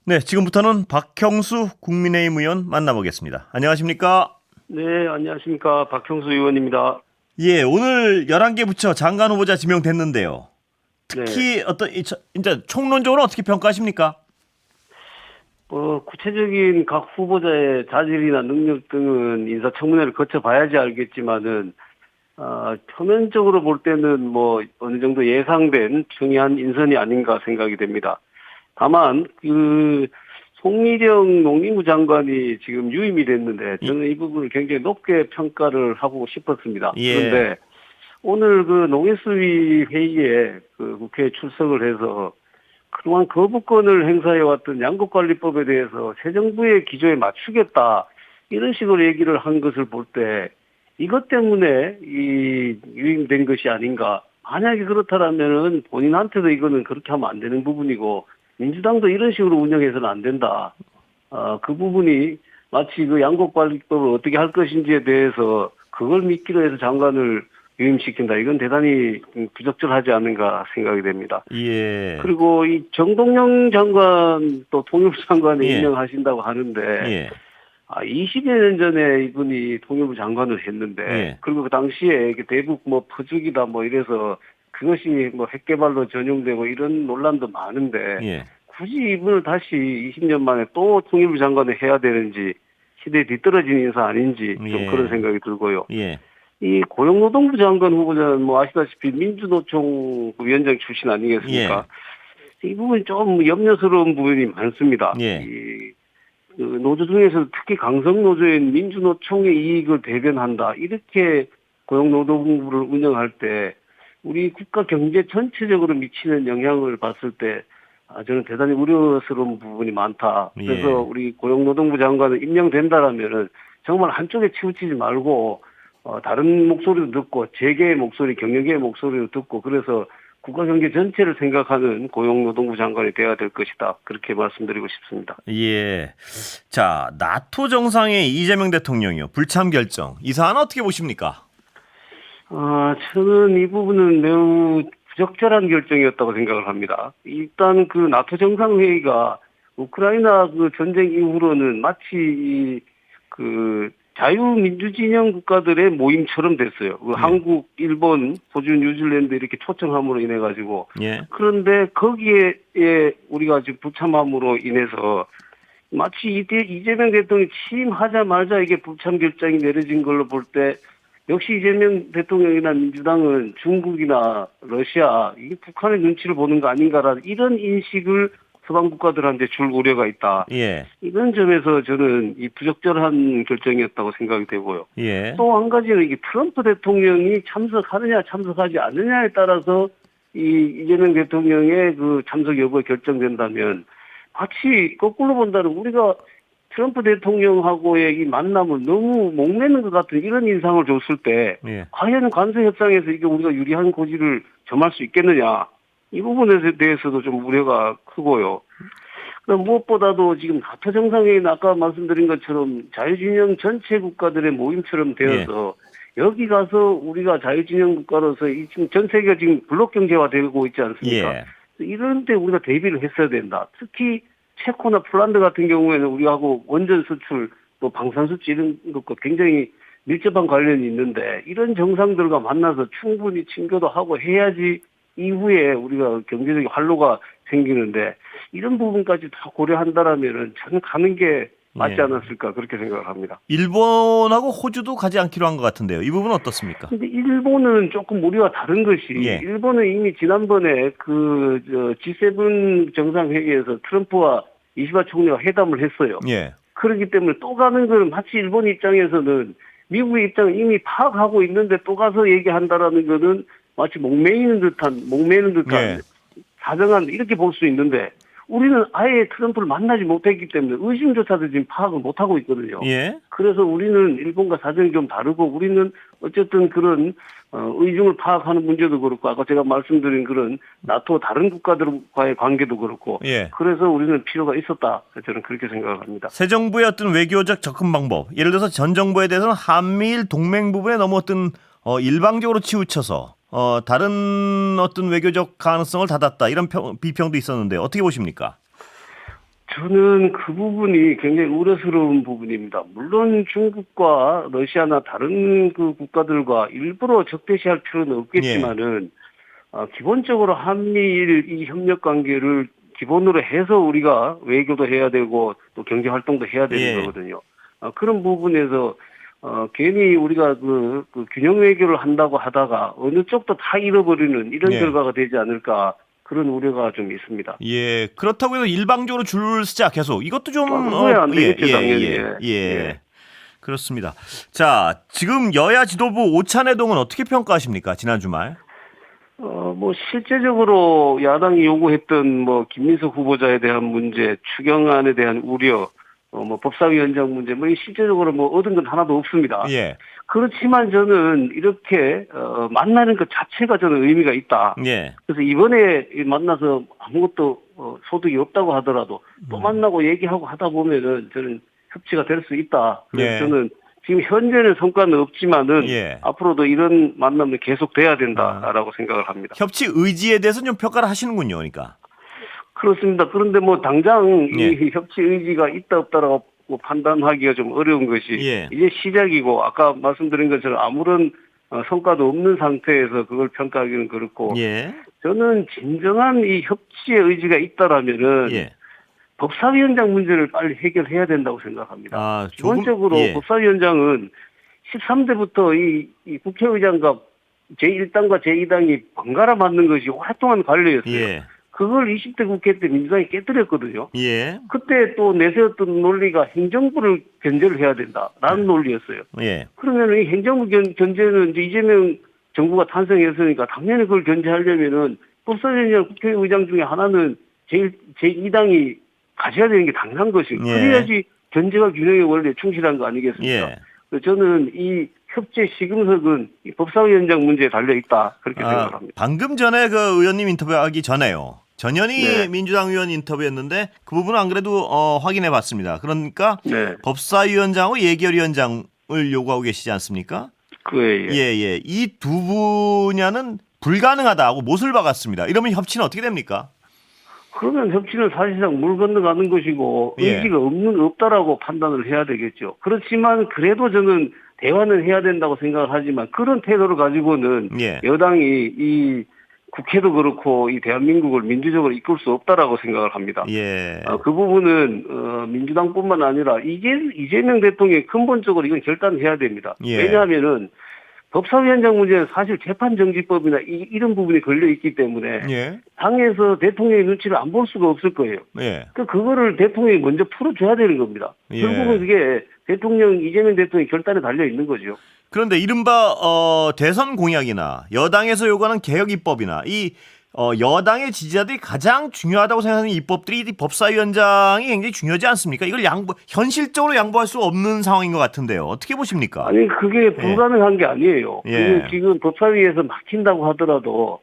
네, 지금부터는 박형수 국민의힘 의원 만나보겠습니다. 안녕하십니까? 네, 안녕하십니까. 박형수 의원입니다. 예, 오늘 11개 부처 장관 후보자 지명됐는데요. 네, 특히 이제 총론적으로 어떻게 평가하십니까? 구체적인 각 후보자의 자질이나 능력 등은 인사청문회를 거쳐봐야지 알겠지만은, 표면적으로 볼 때는 어느 정도 예상된 중요한 인선이 아닌가 생각이 됩니다. 다만, 송미령 농림부 장관이 지금 유임이 됐는데, 저는 이 부분을 굉장히 높게 평가를 하고 싶었습니다. 예, 그런데, 오늘 농해수위 회의에 국회에 출석을 해서 그동안 거부권을 행사해왔던 양국관리법에 대해서 새 정부의 기조에 맞추겠다 이런 식으로 얘기를 한 것을 볼 때 이것 때문에 이 유임된 것이 아닌가. 만약에 그렇다면은 본인한테도 이거는 그렇게 하면 안 되는 부분이고 민주당도 이런 식으로 운영해서는 안 된다. 그 부분이 마치 양국관리법을 어떻게 할 것인지에 대해서 그걸 미끼로 해서 장관을 유임시킨다. 이건 대단히 부적절하지 않은가 생각이 됩니다. 예, 그리고 이 정동영 장관 또 통일부 장관에 예, 임명하신다고 하는데 예, 20여 년 전에 이분이 통일부 장관을 했는데 예, 그리고 그 당시에 이게 대북 퍼주기다 이래서 그것이 핵개발로 전용되고 이런 논란도 많은데 예, 굳이 이분을 다시 20년 만에 또 통일부 장관을 해야 되는지 시대에 뒤떨어진 인사 아닌지 좀 그런 예, 생각이 들고요. 예, 이 고용노동부 장관 후보자는 아시다시피 민주노총 위원장 출신 예, 아니겠습니까? 이 부분이 좀 염려스러운 부분이 많습니다. 예, 그 노조 중에서 특히 강성노조인 민주노총의 이익을 대변한다. 이렇게 고용노동부를 운영할 때 우리 국가 경제 전체적으로 미치는 영향을 봤을 때 저는 대단히 우려스러운 부분이 많다. 그래서 예, 우리 고용노동부 장관은 임명된다라면은 정말 한쪽에 치우치지 말고 다른 목소리도 듣고 재계의 목소리, 경영계의 목소리도 듣고 그래서 국가 경제 전체를 생각하는 고용노동부 장관이 돼야 될 것이다. 그렇게 말씀드리고 싶습니다. 예. 자, 나토 정상회 이재명 대통령이요. 불참 결정. 이 사안 어떻게 보십니까? 저는 이 부분은 매우 부적절한 결정이었다고 생각을 합니다. 일단 나토 정상회의가 우크라이나 전쟁 이후로는 마치 자유민주진영 국가들의 모임처럼 됐어요. 예, 한국, 일본, 호주, 뉴질랜드 이렇게 초청함으로 인해 가지고 예, 그런데 거기에 우리가 지금 불참함으로 인해서 마치 이재명 대통령이 취임하자마자 이게 불참 결정이 내려진 걸로 볼 때 역시 이재명 대통령이나 민주당은 중국이나 러시아, 이게 북한의 눈치를 보는 거 아닌가라는 이런 인식을 서방 국가들한테 줄 우려가 있다. 예, 이런 점에서 저는 이 부적절한 결정이었다고 생각이 되고요. 예, 또 한 가지는 이게 트럼프 대통령이 참석하느냐 참석하지 않느냐에 따라서 이재명 대통령의 참석 여부가 결정된다면 마치 거꾸로 본다면 우리가 트럼프 대통령하고의 이 만남을 너무 목매는 것 같은 이런 인상을 줬을 때 예, 과연 관세 협상에서 이게 우리가 유리한 고지를 점할 수 있겠느냐 이 부분에 대해서도 좀 우려가 크고요. 그럼 무엇보다도 지금 나토 정상회의는 아까 말씀드린 것처럼 자유진영 전체 국가들의 모임처럼 예, 되어서 여기 가서 우리가 자유진영 국가로서 지금 전 세계가 지금 블록 경제화 되고 있지 않습니까? 예, 이런 때 우리가 대비를 했어야 된다. 특히 체코나 폴란드 같은 경우에는 우리하고 원전 수출 또 방산수출 이런 것과 굉장히 밀접한 관련이 있는데 이런 정상들과 만나서 충분히 친교도 하고 해야지 이후에 우리가 경제적인 활로가 생기는데 이런 부분까지 다 고려한다라면은 저는 가는 게 맞지 예. 않았을까 그렇게 생각을 합니다. 일본하고 호주도 가지 않기로 한 것 같은데요. 이 부분은 어떻습니까? 근데 일본은 조금 우리와 다른 것이 예, 일본은 이미 지난번에 G7 정상회의에서 트럼프와 이시바 총리가 회담을 했어요. 예, 그렇기 때문에 또 가는 거는 마치 일본 입장에서는 미국의 입장을 이미 파악하고 있는데 또 가서 얘기한다라는 거는 마치 목매는 듯한 예, 사정한 이렇게 볼 수 있는데 우리는 아예 트럼프를 만나지 못했기 때문에 의심조차도 지금 파악을 못하고 있거든요. 예, 그래서 우리는 일본과 사정이 좀 다르고 우리는 어쨌든 그런 의중을 파악하는 문제도 그렇고 아까 제가 말씀드린 그런 나토 다른 국가들과의 관계도 그렇고 예. 그래서 우리는 필요가 있었다. 저는 그렇게 생각을 합니다. 새 정부의 어떤 외교적 접근 방법, 예를 들어서 전 정부에 대해서는 한미일 동맹 부분에 너무 어떤 일방적으로 치우쳐서 다른 어떤 외교적 가능성을 닫았다 이런 비평도 있었는데 어떻게 보십니까? 저는 그 부분이 굉장히 우려스러운 부분입니다. 물론 중국과 러시아나 다른 그 국가들과 일부러 적대시할 필요는 없겠지만은 기본적으로 한미일 이 협력 관계를 기본으로 해서 우리가 외교도 해야 되고 또 경제 활동도 해야 되는 예. 거거든요. 그런 부분에서 괜히 우리가 그 균형 외교를 한다고 하다가 어느 쪽도 다 잃어버리는 이런 예. 결과가 되지 않을까 그런 우려가 좀 있습니다. 예, 그렇다고 해서 일방적으로 줄 쓰자 계속 이것도 좀 그거야 안 되겠죠, 당연히. 예. 그렇습니다. 자, 지금 여야 지도부 오찬회동은 어떻게 평가하십니까? 지난 주말. 뭐 실제적으로 야당이 요구했던 뭐 김민석 후보자에 대한 문제, 추경안에 대한 우려, 뭐 법사위원장 문제, 뭐 실제적으로 뭐 얻은 건 하나도 없습니다. 예. 그렇지만 저는 이렇게 만나는 것 자체가 저는 의미가 있다. 예. 그래서 이번에 만나서 아무것도 소득이 없다고 하더라도 또 만나고 얘기하고 하다 보면은 저는 협치가 될 수 있다. 그래서 예. 저는 지금 현재는 성과는 없지만은 예. 앞으로도 이런 만남이 계속 돼야 된다라고 생각을 합니다. 협치 의지에 대해서 좀 평가를 하시는군요. 그러니까. 그렇습니다. 그런데 뭐 당장 예. 이 협치 의지가 있다 없다라고 판단하기가 좀 어려운 것이 예. 이제 시작이고 아까 말씀드린 것처럼 아무런 성과도 없는 상태에서 그걸 평가하기는 그렇고 예. 저는 진정한 이 협치의 의지가 있다라면은 예. 법사위원장 문제를 빨리 해결해야 된다고 생각합니다. 아, 기본적으로 예. 법사위원장은 13대부터 이 국회의장과 제1당과 제2당이 번갈아 맞는 것이 오랫동안 관례였어요. 예. 그걸 20대 국회 때 민주당이 깨뜨렸거든요. 예. 그때 또 내세웠던 논리가 행정부를 견제를 해야 된다라는 논리였어요. 예. 그러면 이 행정부 견제는 이제 이재명 정부가 탄생했으니까 당연히 그걸 견제하려면은 법사위원장 국회의장 중에 하나는 제2당이 가져야 되는 게 당연한 것이고 예. 그래야지 견제와 균형의 원리에 충실한 거 아니겠습니까? 예. 그래서 저는 이 협치의 시금석은 이 법사위원장 문제에 달려 있다 그렇게 생각을 합니다. 방금 전에 그 의원님 인터뷰하기 전에요. 전현희 네. 민주당 의원 인터뷰였는데 그 부분은 안 그래도 확인해 봤습니다. 그러니까 네, 법사위원장하고 예결위원장을 요구하고 계시지 않습니까? 그에 예. 이 두 분야는 불가능하다고 못을 박았습니다. 이러면 협치는 어떻게 됩니까? 그러면 협치는 사실상 물 건너가는 것이고 예. 의지가 없다라고 판단을 해야 되겠죠. 그렇지만 그래도 저는 대화는 해야 된다고 생각을 하지만 그런 태도를 가지고는 예. 여당이 이 국회도 그렇고 이 대한민국을 민주적으로 이끌 수 없다라고 생각을 합니다. 예. 그 부분은 민주당뿐만 아니라 이재명 대통령이 근본적으로 이건 결단해야 됩니다. 예. 왜냐하면은 법사위원장 문제는 사실 재판정지법이나 이런 부분이 걸려 있기 때문에 예. 당에서 대통령의 눈치를 안 볼 수가 없을 거예요. 예. 그거를 대통령이 먼저 풀어줘야 되는 겁니다. 예. 결국은 그게 이재명 대통령의 결단에 달려 있는 거죠. 그런데 이른바 대선 공약이나 여당에서 요구하는 개혁 입법이나 이 여당의 지지자들이 가장 중요하다고 생각하는 입법들이 이 법사위원장이 굉장히 중요하지 않습니까? 이걸 현실적으로 양보할 수 없는 상황인 것 같은데요. 어떻게 보십니까? 아니 그게 불가능한 게 아니에요. 예. 그게 지금 법사위에서 막힌다고 하더라도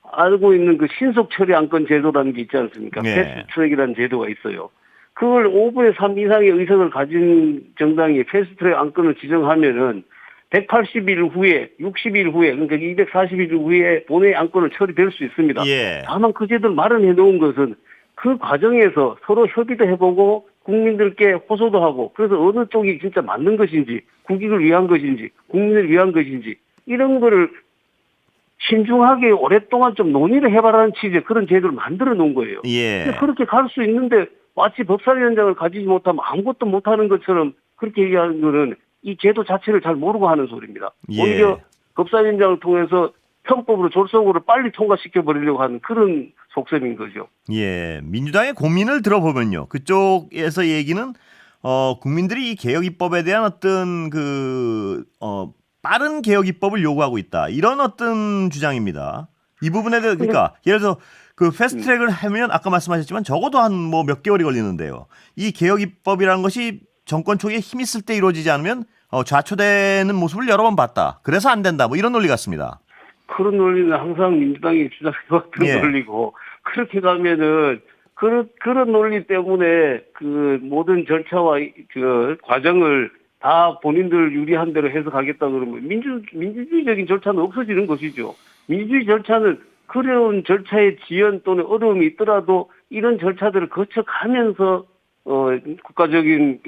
알고 있는 그 신속 처리 안건 제도라는 게 있지 않습니까? 예. 패스트트랙이라는 제도가 있어요. 그걸 5분의 3 이상의 의석을 가진 정당이 패스트트랙 안건을 지정하면은 180일 후에, 60일 후에, 그러니까 240일 후에 본회의 안건을 처리될 수 있습니다. 예. 다만 그 제도를 마련해 놓은 것은 그 과정에서 서로 협의도 해보고 국민들께 호소도 하고 그래서 어느 쪽이 진짜 맞는 것인지 국익을 위한 것인지 국민을 위한 것인지 이런 거를 신중하게 오랫동안 좀 논의를 해봐라는 취지의 그런 제도를 만들어 놓은 거예요. 예. 근데 그렇게 갈 수 있는데 마치 법사위원장을 가지지 못하면 아무것도 못하는 것처럼 그렇게 얘기하는 거는 이 제도 자체를 잘 모르고 하는 소리입니다. 예. 오히려 법사위원장을 통해서 편법으로 졸속으로 빨리 통과시켜버리려고 하는 그런 속셈인 거죠. 예. 민주당의 고민을 들어보면요. 그쪽에서 얘기는 국민들이 이 개혁 입법에 대한 어떤 빠른 개혁 입법을 요구하고 있다. 이런 어떤 주장입니다. 이 부분에 대해서 그러니까 예를 들어서 그 패스트트랙을 하면 아까 말씀하셨지만 적어도 한 뭐 몇 개월이 걸리는데요. 이 개혁 입법이라는 것이 정권 초기에 힘 있을 때 이루어지지 않으면 좌초되는 모습을 여러 번 봤다. 그래서 안 된다. 뭐 이런 논리 같습니다. 그런 논리는 항상 민주당이 주장해왔던 예. 논리고 그렇게 가면은 그런 논리 때문에 그 모든 절차와 그 과정을 다 본인들 유리한 대로 해서 가겠다 그러면 민주주의적인 절차는 없어지는 것이죠. 민주주의 절차는 어려운 절차의 지연 또는 어려움이 있더라도 이런 절차들을 거쳐가면서 국가적인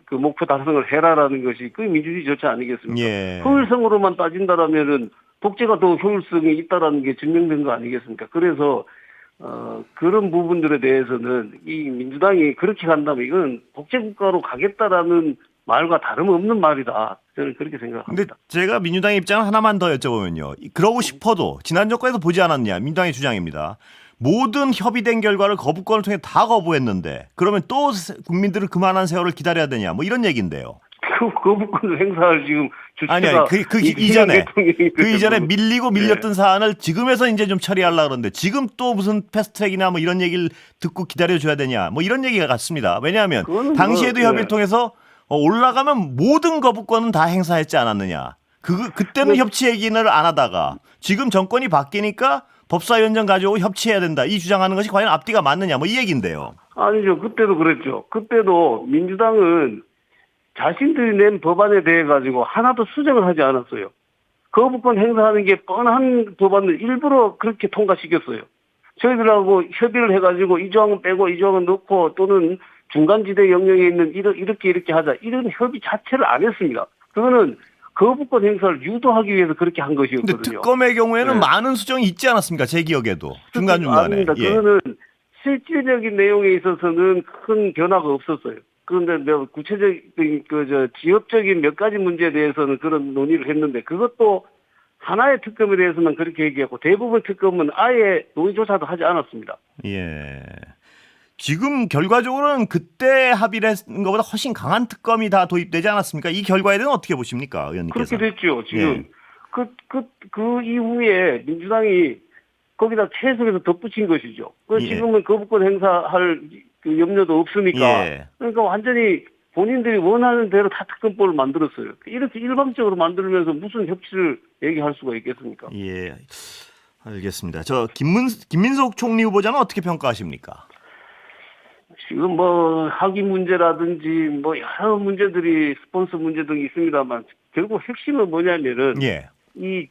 그 목표 달성을 해라라는 것이 그 민주주의 절차 아니겠습니까? 예. 효율성으로만 따진다라면은 독재가 더 효율성이 있다라는 게 증명된 거 아니겠습니까? 그래서 그런 부분들에 대해서는 이 민주당이 그렇게 간다면 이건 독재국가로 가겠다라는 말과 다름없는 말이다. 저는 그렇게 근데 생각합니다. 제가 민주당의 입장을 하나만 더 여쭤보면요. 그러고 싶어도 지난 정권에서 보지 않았냐. 민주당의 주장입니다. 모든 협의된 결과를 거부권을 통해 다 거부했는데 그러면 또 국민들은 그만한 세월을 기다려야 되냐. 뭐 이런 얘기인데요. 그 부분을 행사할 지금 아니, 주체가 그 이재명 이전에 대통령이 그 이전에 뭐, 밀리고 밀렸던 사안을 지금에서 이제 좀 처리하려고 그러는데 지금 또 무슨 패스트트랙이나 뭐 이런 얘기를 듣고 기다려줘야 되냐. 뭐 이런 얘기가 같습니다. 왜냐하면 그거는 당시에도 뭐, 협의를 예. 통해서 올라가면 모든 거부권은 다 행사했지 않았느냐. 그때는 협치 얘기를 안 하다가 지금 정권이 바뀌니까 법사위원장 가지고 협치해야 된다. 이 주장하는 것이 과연 앞뒤가 맞느냐. 뭐 이 얘기인데요. 아니죠. 그때도 그랬죠. 그때도 민주당은 자신들이 낸 법안에 대해 가지고 하나도 수정을 하지 않았어요. 거부권 행사하는 게 뻔한 법안을 일부러 그렇게 통과시켰어요. 저희들하고 협의를 해가지고 이 조항은 빼고 이 조항은 넣고 또는 중간지대 영역에 있는 이렇게 하자. 이런 협의 자체를 안 했습니다. 그거는 거부권 행사를 유도하기 위해서 그렇게 한 근데 것이었거든요. 특검의 경우에는 네. 많은 수정이 있지 않았습니까? 제 기억에도 중간중간에. 아닙니다. 예. 그거는 실질적인 내용에 있어서는 큰 변화가 없었어요. 그런데 구체적인 지역적인 몇 가지 문제에 대해서는 그런 논의를 했는데 그것도 하나의 특검에 대해서만 그렇게 얘기했고 대부분 특검은 아예 논의조차도 하지 않았습니다. 예. 지금 결과적으로는 그때 합의를 했는 것보다 훨씬 강한 특검이 다 도입되지 않았습니까? 이 결과에 대해서는 어떻게 보십니까, 의원님께서? 그렇게 됐죠. 지금 예. 그 이후에 민주당이 거기다 채석해서 덧붙인 것이죠. 예. 지금은 거부권 행사할 그 염려도 없으니까. 예. 그러니까 완전히 본인들이 원하는 대로 다 특검법을 만들었어요. 이렇게 일방적으로 만들면서 무슨 협치를 얘기할 수가 있겠습니까? 예. 알겠습니다. 김민석 총리 후보자는 어떻게 평가하십니까? 지금 뭐 학위 문제라든지 뭐 여러 문제들이 스폰서 문제 등이 있습니다만 결국 핵심은 뭐냐면은 예. 이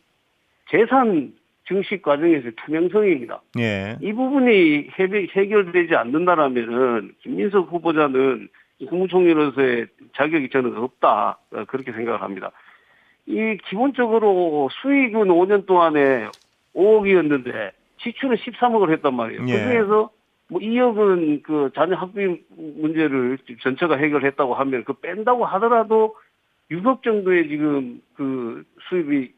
재산 증식 과정에서의 투명성입니다. 예. 이 부분이 해결되지 않는다라면은 김민석 후보자는 국무총리로서의 자격이 저는 없다 그렇게 생각을 합니다. 이 기본적으로 수익은 5년 동안에 5억이었는데 지출은 13억을 했단 말이에요. 예. 그중에서 뭐 2억은 그 자녀 학비 문제를 전체가 해결했다고 하면 그 뺀다고 하더라도 6억 정도의 지금 그 수입이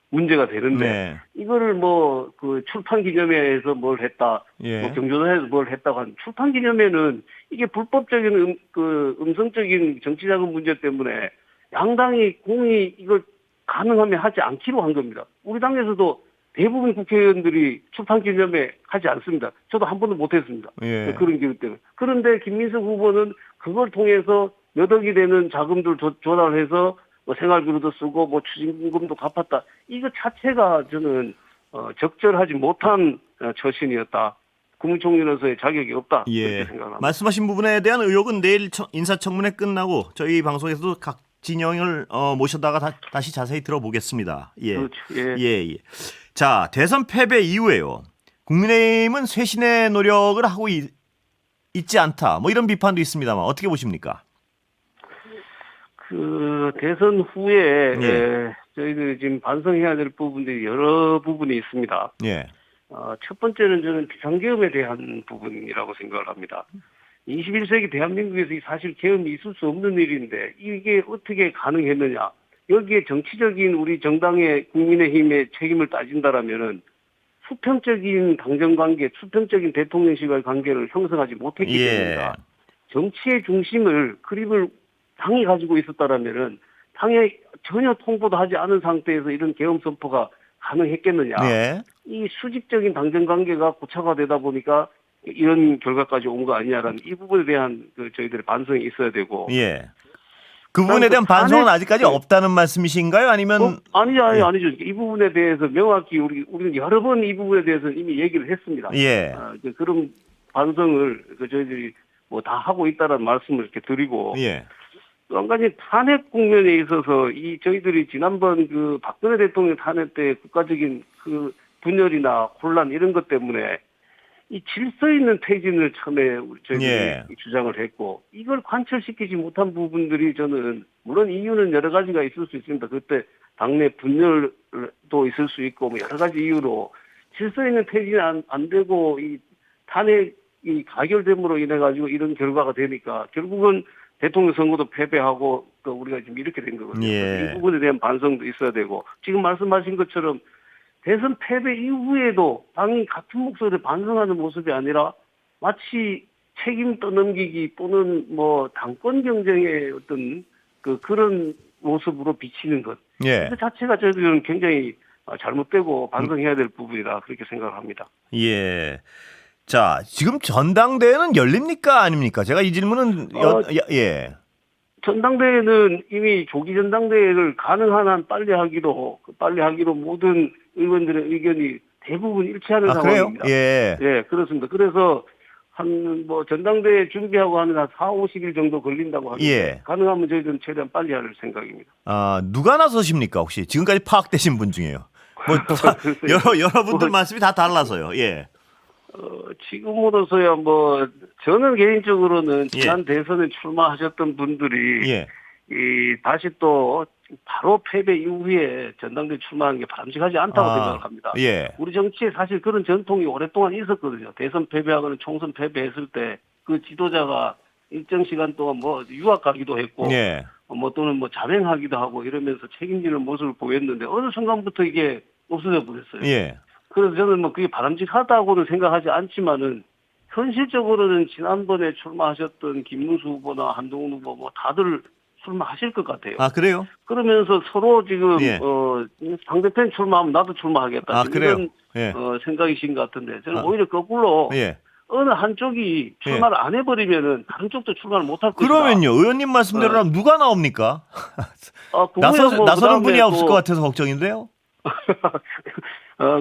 문제가 되는데 네. 이거를 뭐 그 출판 기념회에서 뭘 했다, 예. 뭐 경조사에서 뭘 했다고 하는 출판 기념회는 이게 불법적인 음성적인 정치자금 문제 때문에 양당이 공이 이걸 가능하면 하지 않기로 한 겁니다. 우리 당에서도 대부분 국회의원들이 출판 기념회 하지 않습니다. 저도 한 번도 못했습니다. 예. 그런 기회 때문에. 그런데 김민석 후보는 그걸 통해서 몇 억이 되는 자금들 조달해서 뭐 생활비로도 쓰고 뭐 추징금도 갚았다. 이거 자체가 저는 적절하지 못한 처신이었다. 국무총리로서의 자격이 없다. 예. 그렇게 생각합니다. 말씀하신 부분에 대한 의혹은 내일 인사청문회 끝나고 저희 방송에서도 각 진영을 모셔다가 다시 자세히 들어보겠습니다. 예. 그렇죠. 예. 예. 자, 대선 패배 이후에요. 국민의힘은 쇄신의 노력을 하고 있지 않다. 뭐 이런 비판도 있습니다만 어떻게 보십니까? 그 대선 후에 예. 저희들이 지금 반성해야 될 부분들이 여러 부분이 있습니다. 예. 첫 번째는 저는 비상계엄에 대한 부분이라고 생각을 합니다. 21세기 대한민국에서 사실 계엄이 있을 수 없는 일인데 이게 어떻게 가능했느냐. 여기에 정치적인 우리 정당의 국민의힘의 책임을 따진다라면은 수평적인 당정관계, 수평적인 대통령실과의 관계를 형성하지 못했기 예. 때문입니다. 정치의 중심을 그립을 당이 가지고 있었다라면은 당에 전혀 통보도 하지 않은 상태에서 이런 계엄 선포가 가능했겠느냐. 예. 이 수직적인 당정관계가 고착화되다 보니까 이런 결과까지 온 거 아니냐라는 이 부분에 대한 저희들의 반성이 있어야 되고. 예. 그 부분에 대한 반성은 아직까지 없다는 말씀이신가요? 아니면 아니죠. 이 부분에 대해서 명확히 우리는 여러 번 이 부분에 대해서 이미 얘기를 했습니다. 예. 그런 반성을 저희들이 뭐 다 하고 있다라는 말씀을 이렇게 드리고. 예. 또 한 가지 탄핵 국면에 있어서 저희들이 지난번 그 박근혜 대통령 탄핵 때 국가적인 그 분열이나 혼란 이런 것 때문에 이 질서 있는 퇴진을 처음에 저희들이 예. 주장을 했고 이걸 관철시키지 못한 부분들이 저는 물론 이유는 여러 가지가 있을 수 있습니다. 그때 당내 분열도 있을 수 있고 뭐 여러 가지 이유로 질서 있는 퇴진이 안 되고 이 탄핵이 가결됨으로 인해 가지고 이런 결과가 되니까 결국은 대통령 선거도 패배하고 또 우리가 지금 이렇게 된 거거든요. 예. 이 부분에 대한 반성도 있어야 되고 지금 말씀하신 것처럼 대선 패배 이후에도 당이 같은 목소리를 반성하는 모습이 아니라 마치 책임 떠넘기기 또는 뭐 당권 경쟁의 어떤 그런 모습으로 비치는 것. 예. 그 자체가 저희들은 굉장히 잘못되고 반성해야 될 부분이다 그렇게 생각을 합니다. 예. 자, 지금 전당대회는 열립니까 아닙니까? 제가 이 질문은 예. 전당대회는 이미 조기 전당대회를 가능한 한 빨리 하기로 모든 의원들의 의견이 대부분 일치하는 아, 그래요? 상황입니다. 예. 예, 그렇습니다. 그래서 한 뭐 전당대회 준비하고 하는 한 4, 50일 정도 걸린다고 하는데 예. 가능하면 저희들은 최대한 빨리 할 생각입니다. 아, 누가 나서십니까 혹시 지금까지 파악되신 분 중에요? 뭐 여러분들 말씀이 다 달라서요. 예. 지금으로서야 뭐 저는 개인적으로는 예. 지난 대선에 출마하셨던 분들이 예. 다시 또 바로 패배 이후에 전당대회 출마하는 게 바람직하지 않다고 생각을 합니다. 예. 우리 정치에 사실 그런 전통이 오랫동안 있었거든요. 대선 패배하거나 총선 패배했을 때 그 지도자가 일정 시간 동안 뭐 유학 가기도 했고 예. 뭐 또는 뭐 자행하기도 하고 이러면서 책임지는 모습을 보였는데 어느 순간부터 이게 없어져 버렸어요. 예. 그래서 저는 뭐 그게 바람직하다고는 생각하지 않지만은 현실적으로는 지난번에 출마하셨던 김문수 후보나 한동훈 후보 뭐 다들 출마하실 것 같아요. 아, 그래요? 그러면서 서로 지금 예. 상대편 출마하면 나도 출마하겠다. 아, 그래요? 이런 예. 생각이신 것 같은데 저는 아. 오히려 거꾸로 예. 어느 한쪽이 출마를 안 해버리면은 다른 쪽도 출마를 못할 것이다. 그러면요. 의원님 말씀대로라면 누가 나옵니까? 그거야 나서는 분이 그다음에 없을 또 것 같아서 걱정인데요.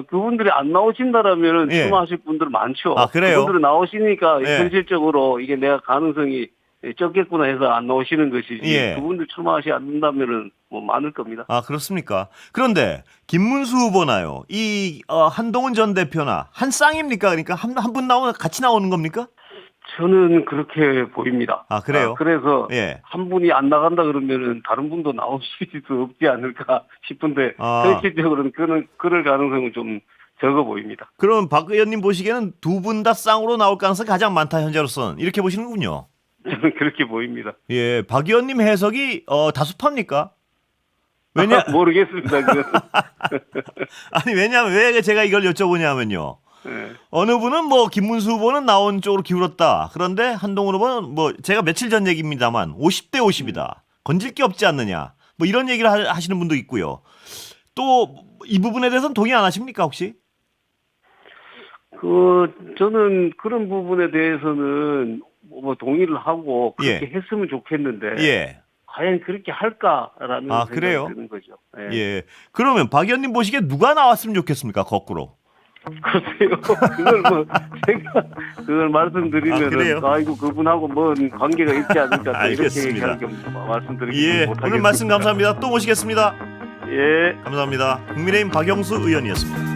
그분들이 안 나오신다라면 예. 출마하실 분들 많죠. 아, 그래요? 그분들은 나오시니까 예. 현실적으로 이게 내가 가능성이 적겠구나 해서 안 나오시는 것이지. 예. 그분들 출마하지 않는다면은 뭐 많을 겁니다. 아, 그렇습니까? 그런데 김문수 후보나요. 이 한동훈 전 대표나 한 쌍입니까? 그러니까 한 분 나오면 같이 나오는 겁니까? 저는 그렇게 보입니다. 아, 그래요? 그래서 예. 한 분이 안 나간다 그러면은 다른 분도 나올 수도 없지 않을까 싶은데 현실적으로는 그럴 가능성은 좀 적어 보입니다. 그럼 박 의원님 보시기에는 두 분 다 쌍으로 나올 가능성이 가장 많다 현재로서는 이렇게 보시는군요. 저는 그렇게 보입니다. 예, 박 의원님 해석이 다수파입니까? 모르겠습니다. 그건. 아니 왜냐하면 왜 제가 이걸 여쭤보냐면요. 네. 어느 분은 뭐 김문수 후보는 나온 쪽으로 기울었다. 그런데 한동훈 후보는 뭐 제가 며칠 전 얘기입니다만 50대 50이다. 건질 게 없지 않느냐. 뭐 이런 얘기를 하시는 분도 있고요. 또 이 부분에 대해서는 동의 안 하십니까 혹시? 저는 그런 부분에 대해서는 뭐 동의를 하고 그렇게 예. 했으면 좋겠는데 예. 과연 그렇게 할까라는 생각이 그래요? 드는 거죠. 예. 예. 그러면 박 의원님 보시기에 누가 나왔으면 좋겠습니까? 거꾸로. 글쎄요. 그걸 뭐 제가 그걸 말씀드리면은 그래요? 아이고 그분하고 뭔 관계가 있지 않을까 또 이렇게 알겠습니다. 얘기할 겸 말씀드리기 예. 못하겠습니다. 오늘 말씀 감사합니다. 또 모시겠습니다. 예. 감사합니다. 국민의힘 박영수 의원이었습니다.